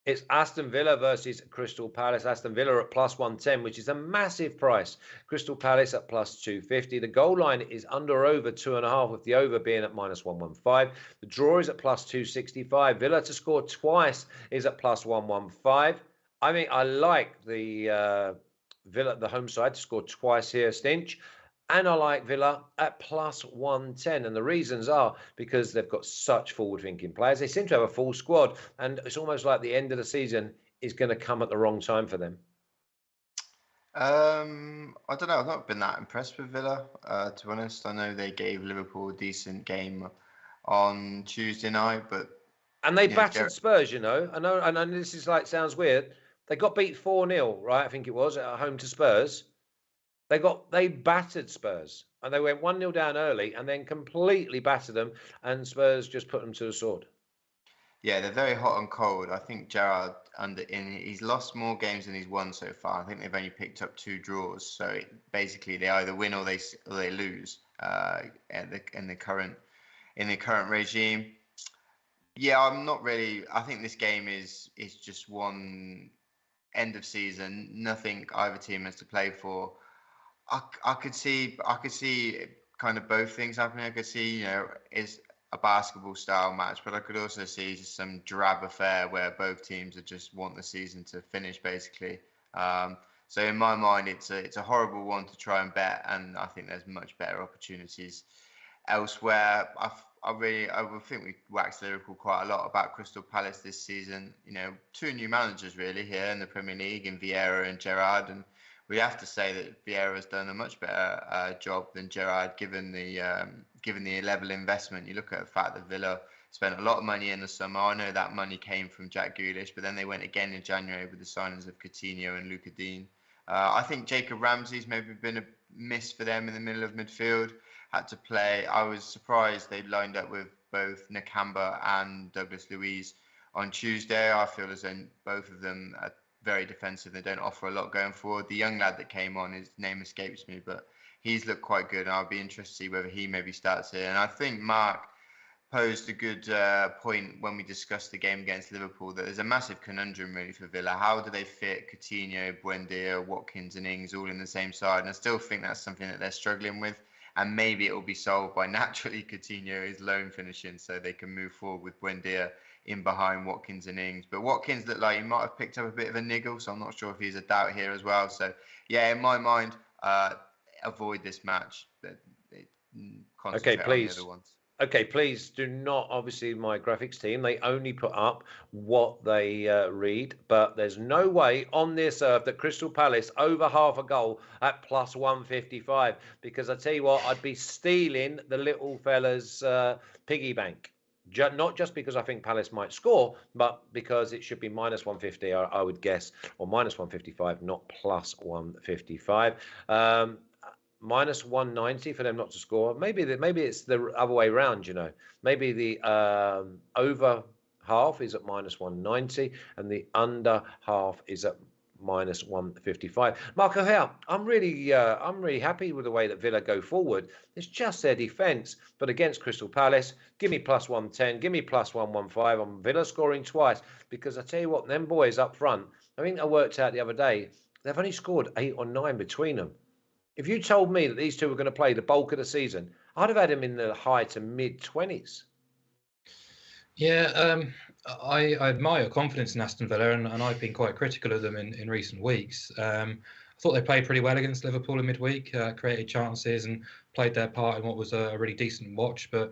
It's Aston Villa versus Crystal Palace. Aston Villa at plus 110, which is a massive price. Crystal Palace at plus 250. The goal line is under over 2.5, with the over being at minus 115. The draw is at plus 265. Villa to score twice is at plus 115. I mean, I like the Villa, the home side, to score twice here, Stinch. And I like Villa at plus 110. And the reasons are because they've got such forward-thinking players. They seem to have a full squad. And it's almost like the end of the season is going to come at the wrong time for them. I don't know. I've not been that impressed with Villa, to be honest. I know they gave Liverpool a decent game on Tuesday night, but... And they battered Spurs, you know. I know, and this is like, sounds weird. They got beat 4-0, right? I think it was, at home to Spurs. They battered Spurs, and they went 1-0 down early and then completely battered them, and Spurs just put them to the sword. Yeah, they're very hot and cold. I think Gerrard he's lost more games than he's won so far. I think they've only picked up 2 draws, so basically they either win or they lose in the current regime. Yeah, I'm not really. I think this game is just one end of season. Nothing either team has to play for. I could see kind of both things happening. I could see, it's a basketball style match, but I could also see just some drab affair where both teams just want the season to finish, basically. So in my mind, it's a horrible one to try and bet, and I think there's much better opportunities elsewhere. I would think we waxed Liverpool quite a lot about Crystal Palace this season. 2 new managers really here in the Premier League, in Vieira and Gerrard, and we have to say that Vieira's done a much better job than Gerrard, given the level of investment. You look at the fact that Villa spent a lot of money in the summer. I know that money came from Jack Grealish, but then they went again in January with the signings of Coutinho and Luka Dean. I think Jacob Ramsey's maybe been a miss for them in the middle of midfield. Had to play. I was surprised they lined up with both Nakamba and Douglas Luiz on Tuesday. I feel as though both of them are very defensive. They don't offer a lot going forward. The young lad that came on, his name escapes me, but he's looked quite good. And I'll be interested to see whether he maybe starts here. And I think Mark posed a good point when we discussed the game against Liverpool, that there's a massive conundrum really for Villa. How do they fit Coutinho, Buendia, Watkins and Ings all in the same side? And I still think that's something that they're struggling with. And maybe it will be solved by naturally Coutinho is lone finishing, so they can move forward with Buendia in behind Watkins and Ings. But Watkins looked like he might have picked up a bit of a niggle, so I'm not sure if he's a doubt here as well. So, yeah, in my mind, avoid this match. Concentrate on the other ones. Okay, please do not. Obviously, my graphics team, they only put up what they read, but there's no way on this earth that Crystal Palace over half a goal at plus 155, because I tell you what, I'd be stealing the little fella's piggy bank. Not just because I think Palace might score, but because it should be minus 150, I would guess, or minus 155, not plus 155. Minus 190 for them not to score. Maybe it's the other way around, Maybe the over half is at minus 190 and the under half is at minus 155. Mark O'Hare, I'm really happy with the way that Villa go forward. It's just their defence, but against Crystal Palace, give me plus 110, give me plus 115 on Villa scoring twice, because I tell you what, them boys up front, I think I worked out the other day, they've only scored 8 or 9 between them. If you told me that these two were going to play the bulk of the season, I'd have had them in the high to mid-20s. Yeah, I admire your confidence in Aston Villa, and I've been quite critical of them in recent weeks. I thought they played pretty well against Liverpool in midweek, created chances and played their part in what was a really decent watch, but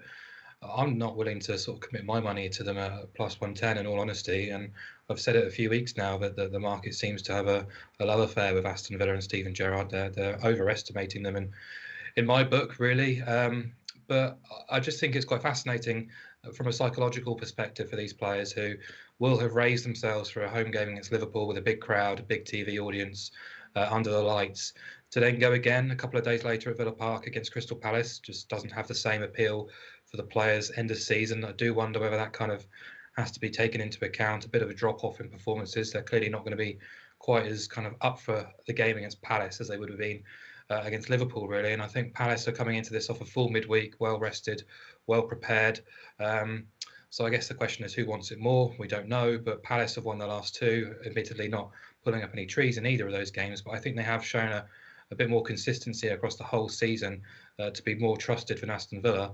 I'm not willing to sort of commit my money to them at plus 110 in all honesty. And I've said it a few weeks now that the market seems to have a love affair with Aston Villa and Steven Gerrard. They're overestimating them in my book, really. But I just think it's quite fascinating from a psychological perspective for these players who will have raised themselves for a home game against Liverpool with a big crowd, a big TV audience under the lights, to then go again a couple of days later at Villa Park against Crystal Palace. Just doesn't have the same appeal for the players end of season. I do wonder whether that kind of has to be taken into account, a bit of a drop-off in performances. They're clearly not going to be quite as kind of up for the game against Palace as they would have been against Liverpool, really. And I think Palace are coming into this off a full midweek, well rested, well prepared. So I guess the question is who wants it more? We don't know, but Palace have won the last two, admittedly not pulling up any trees in either of those games, but I think they have shown a bit more consistency across the whole season to be more trusted than Aston Villa.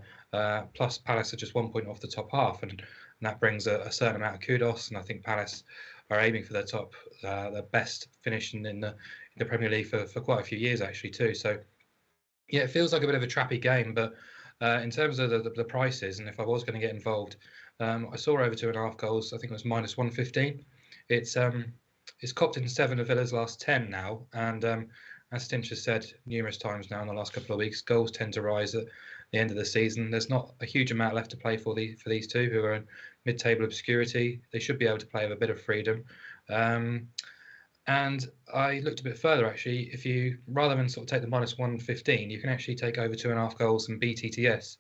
Plus, Palace are just 1 point off the top half, and that brings a certain amount of kudos. And I think Palace are aiming for their best finish in the Premier League for quite a few years actually too. So yeah, it feels like a bit of a trappy game, but in terms of the prices, and if I was going to get involved, I saw over 2.5 goals. I think it was -115. It's copped in 7 of Villa's last 10 now, and as Stinch has said numerous times now in the last couple of weeks, goals tend to rise at the end of the season. There's not a huge amount left to play for these two who are in mid-table obscurity. They should be able to play with a bit of freedom. And I looked a bit further actually. If you, rather than sort of take the -115, you can actually take over 2.5 goals and BTTS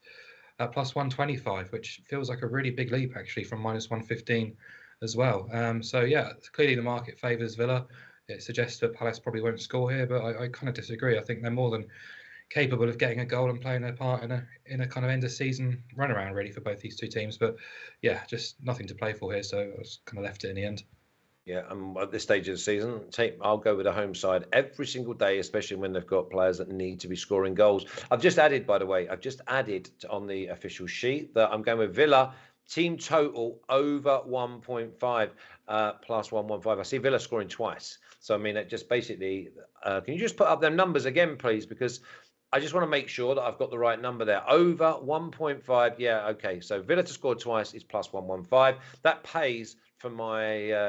at +125, which feels like a really big leap actually from -115 as well. So yeah, clearly the market favours Villa. It suggests that Palace probably won't score here, but I kind of disagree. I think they're more than capable of getting a goal and playing their part in a kind of end of season runaround really for both these two teams. But yeah, just nothing to play for here, so I was kind of left it in the end. Yeah, at this stage of the season, I'll go with the home side every single day, especially when they've got players that need to be scoring goals. I've just added, by the way, on the official sheet that I'm going with Villa team total over 1.5 +115. I see Villa scoring twice. So, I mean, it just basically, can you just put up their numbers again, please? Because I just want to make sure that I've got the right number there. Over 1.5. Yeah, okay. So Villa to score twice is +115. That pays for my,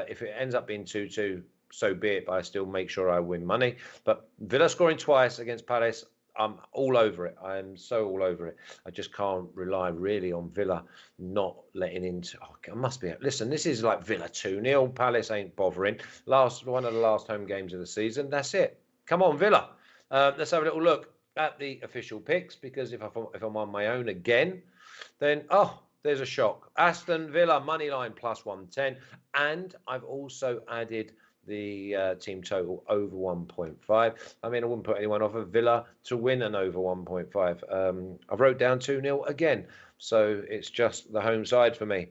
if it ends up being 2-2, so be it, but I still make sure I win money. But Villa scoring twice against Palace, I'm all over it. I am so all over it. I just can't rely really on Villa not letting into. Oh, I must be. Listen, this is like Villa 2-0. Palace ain't bothering. One of the last home games of the season. That's it. Come on, Villa. Let's have a little look at the official picks, because if I'm on my own again, then there's a shock. Aston Villa moneyline +110, and I've also added the team total over 1.5. I mean, I wouldn't put anyone off of Villa to win an over 1.5. I wrote down 2-0 again, so it's just the home side for me.